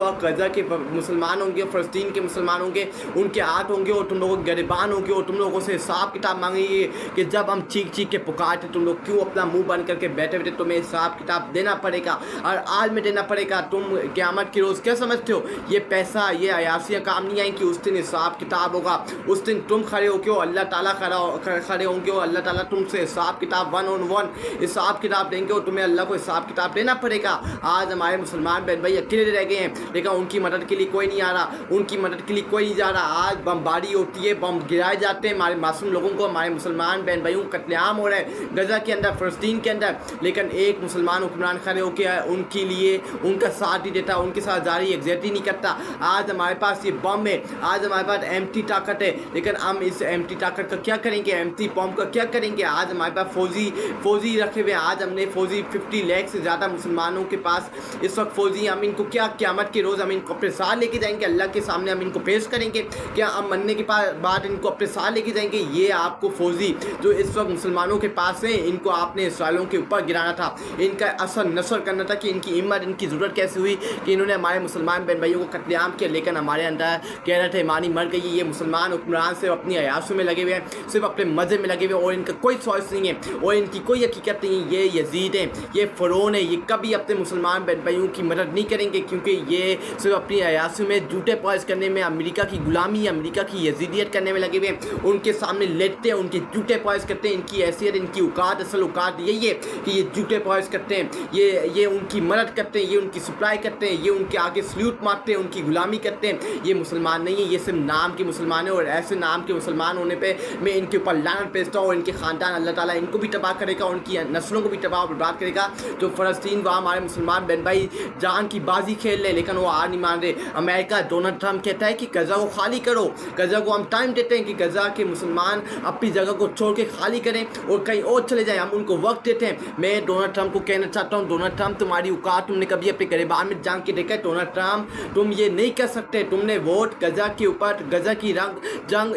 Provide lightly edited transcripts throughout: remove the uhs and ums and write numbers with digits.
गजा के मुसलमान होंगे, फ़लस्तीन के मुसलमान होंगे, उनके हाथ होंगे और तुम लोगों के गिरबान होंगे और तुम लोगों से हिसाब किताब मांगेंगे कि जब हम चीख चीख के पुकारते तुम लोग क्यों अपना मुंह बंद करके बैठे बैठे, तुम्हें हिसाब किताब देना पड़ेगा और आज में देना पड़ेगा। तुम क़यामत के रोज़ क्या समझते हो, ये पैसा ये अयासियाँ काम नहीं आएंगी, उस दिन हिसाब किताब होगा। उस दिन तुम खड़े होके और अल्लाह ताला खड़े होंगे और अल्लाह ताला तुमसे हिसाब किताब 1 on 1 हिसाब किताब देंगे और तुम्हें अल्लाह को हिसाब किताब देना पड़ेगा। आज हमारे मुसलमान बहन भाई अकेले रह गए हैं, लेकिन उनकी मदद के लिए कोई नहीं आ रहा, उनकी मदद के लिए कोई नहीं जा रहा। आज बमबारी होती है, बम गिराए जाते हैं हमारे मासूम लोगों को, हमारे मुसलमान बहन भाइयों को कत्लेआम हो रहा है गजा के अंदर, फ़लस्तीन के अंदर, लेकिन एक मुसलमान हुक्मरान खड़े होकर उनके लिए उनका साथ नहीं देता, उनके साथ जारी एग्जैक्टली नहीं करता। आज हमारे पास ये बम है, आज हमारे पास एम्प्टी ताकत है, लेकिन हम इस एम्प्टी ताकत का क्या करेंगे, एम्प्टी बम का क्या करेंगे। आज हमारे पास फौजी रखे हुए हैं, आज हमने फौजी 50 लाख से ज़्यादा मुसलमानों के पास इस वक्त फौजी, हम इनको क्या क़यामत के रोज़ हम इनको अपने साथ लेके जाएंगे, अल्लाह के सामने हम इनको पेश करेंगे, क्या हम मरने के बाद इनको अपने साथ लेके जाएंगे। ये आपको फौजी जो इस वक्त मुसलमानों के पास हैं, इनको आपने इसराइलियों के ऊपर गिराना था, इनका असर नसर करना था कि इनकी हिम्मत इनकी ज़रूरत कैसे हुई कि इन्होंने हमारे मुसलमान बहन भाइयों को कत्लेआम किया। लेकिन हमारे अंदर कह रहे थे ईमानी मर गई, ये मुसलमान हुक्मरान सिर्फ अपनी अयाशों में लगे हुए हैं, सिर्फ अपने मज़े में लगे हुए हैं और इनका कोई चॉइस नहीं है और इनकी कोई हकीकत नहीं है। ये यजीद हैं, ये फ़िरौन है, ये कभी अपने मुसलमान बहन भाइयों की मदद नहीं करेंगे क्योंकि ये सिर्फ अपनी अयाशों में जूते पॉइस करने में, अमेरिका की गुलामी, अमेरिका की यजीदियत करने में लगे हुए हैं। उनके सामने लेटते हैं, उनके जूते पॉइस करते हैं। इनकी हैसियत, इनकी औकात, असल औकात यही है कि ये जूते पॉइस करते हैं, ये उनकी मदद करते हैं, ये उनकी सप्लाई करते हैं, ये उनके आगे सल्यूट मारते हैं, उनकी गुलामी करते हैं। ये मुसलमान नहीं है, ये सिर्फ नाम के मुसलमान है और ऐसे नाम के मुसलमान होने पर मैं इनके ऊपर लानत भेजता हूँ। इनके ख़ानदान अल्लाह ताला इनको भी तबाह करेगा, उनकी नस्लों को भी तबाह बर्बाद करेगा। तो फ़लस्तीन वहाँ हमारे मुसलमान बहन भाई जान की बाजी खेल रहे, लेकिन वो हार नहीं मान रहे। अमेरिका डोनाल्ड ट्रम्प कहता है कि गजा को खाली करो, गजा को हम टाइम देते हैं कि गजा के मुसलमान अपनी जगह को छोड़ के खाली करें और कहीं और चले जाएं, हम उनको वक्त देते हैं। मैं डोनाल्ड ट्रम्प को कहना चाहता हूँ, डोनाल्ड ट्रम्प तुम्हारी औकात तुमने कभी अपने गिरबान में जान के देखा है। डोनाल्ड ट्रम्प तुम ये नहीं कर सकते, तुमने वोट गजा के ऊपर, गजा की जंग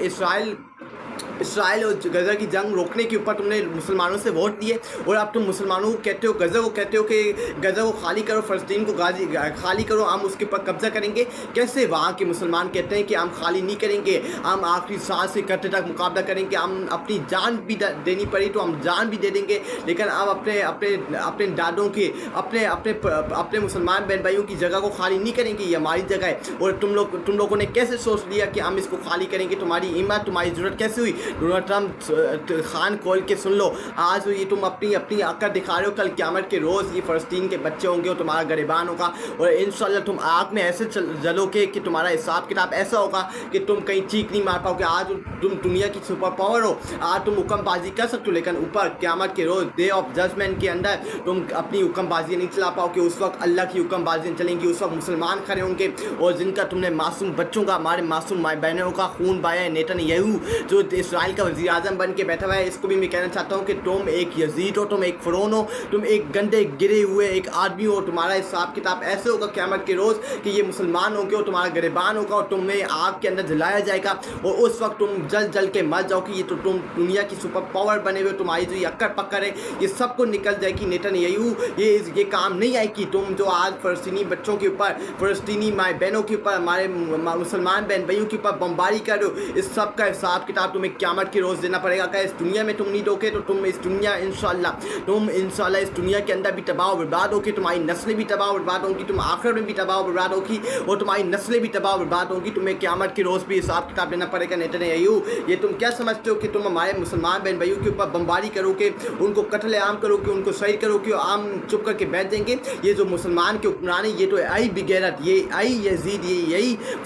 इसराइल और गजा की जंग रोकने के ऊपर तुमने मुसलमानों से वोट दिए और अब तुम मुसलमानों को कहते हो, गजा को कहते हो कि गजा को खाली करो, फ़लस्तीन को खाली करो, हम उसके ऊपर कब्जा करेंगे। कैसे वहाँ के मुसलमान कहते हैं कि हम खाली नहीं करेंगे, हम आखिरी सांस से करते तक मुकाबला करेंगे, हम अपनी जान भी देनी पड़ी तो हम जान भी दे देंगे, लेकिन अब अपने दादों के अपने मुसलमान बहन भाइयों की जगह को खाली नहीं करेंगे, ये हमारी जगह है। और तुम लोगों ने कैसे सोच लिया कि हम इसको खाली करेंगे, तुम्हारी हिम्मत, तुम्हारी ज़रूरत कैसे हुई। डोनाल्ड ट्रम्प खान खोल के सुन लो, आज ये तुम अपनी अक्ल दिखा रहे हो, कल क़यामत के रोज़ ये फ़लस्तीन के बच्चे होंगे और तुम्हारा गिरबान होगा और इंशाल्लाह तुम आग में ऐसे जलोगे कि तुम्हारा हिसाब किताब ऐसा होगा कि तुम कहीं चीख नहीं मार पाओगे। आज तुम दुनिया की सुपर पावर हो, आज तुम हुक्मबाजी कर सकते हो, लेकिन ऊपर क़यामत के रोज़ डे ऑफ जजमेंट के अंदर तुम अपनी हुक्मबाजी नहीं चला पाओगे। उस वक्त अल्लाह की हुक्मबाजी चलेंगी, उस वक्त मुसलमान खड़े होंगे और जिनका तुमने मासूम बच्चों का, हमारे मासूम माई बहनों का खून बहाया है। नेतन्याहू जो इसराइल का वज़ीर आज़म बन के बैठा हुआ है, इसको भी मैं कहना चाहता हूँ कि तुम एक यजीद हो, तुम एक फ़िरौन हो, तुम एक गंदे गिरे हुए एक आदमी हो। तुम्हारा हिसाब किताब ऐसे होगा क़यामत के रोज़ कि ये मुसलमान होंगे और तुम्हारा गिरबान होगा और तुम्हें आग के अंदर जलाया जाएगा और उस वक्त तुम जल के मर जाओगे। ये तो तुम दुनिया की सुपर पावर बने हुए, तुम्हारी जो ये अक्कर पक्कर है ये सबको निकल जाएगी। नेतन्याहू ये काम नहीं आएगी। तुम जो आज फ़लस्तीनी बच्चों के ऊपर, फ़लस्तीनी माई बहनों के ऊपर, हमारे मुसलमान बहन भाइयों के ऊपर बमबारी कर रहे हो, इस सब का हिसाब किताब तुम्हें क़यामत के रोज़ देना पड़ेगा। अगर इस दुनिया में तुम नहीं दोगे तो तुम इस दुनिया इंशाल्लाह इस दुनिया के अंदर भी तबाह बर्बाद होगी, तुम्हारी नस्लें भी तबाह बर्बाद होंगी, तुम आखिर में भी तबाह बर्बाद होगी और तुम्हारी नस्लें भी तबाह बर्बाद होंगी। तुम्हें क़यामत के रोज़ भी हिसाब किताब देना पड़ेगा। नेतन्याहू ये तुम क्या समझते हो कि तुम हमारे मुसलमान बहन भाइयों के ऊपर बमबारी करोगे, उनको कत्लेआम करोगे, उनको शहीद करोगे और आम चुप करके बैठ जाएंगे। ये जो मुसलमान के हुक्मरान है ये तो आई बिगैरत, ये आई यजीद, ये यही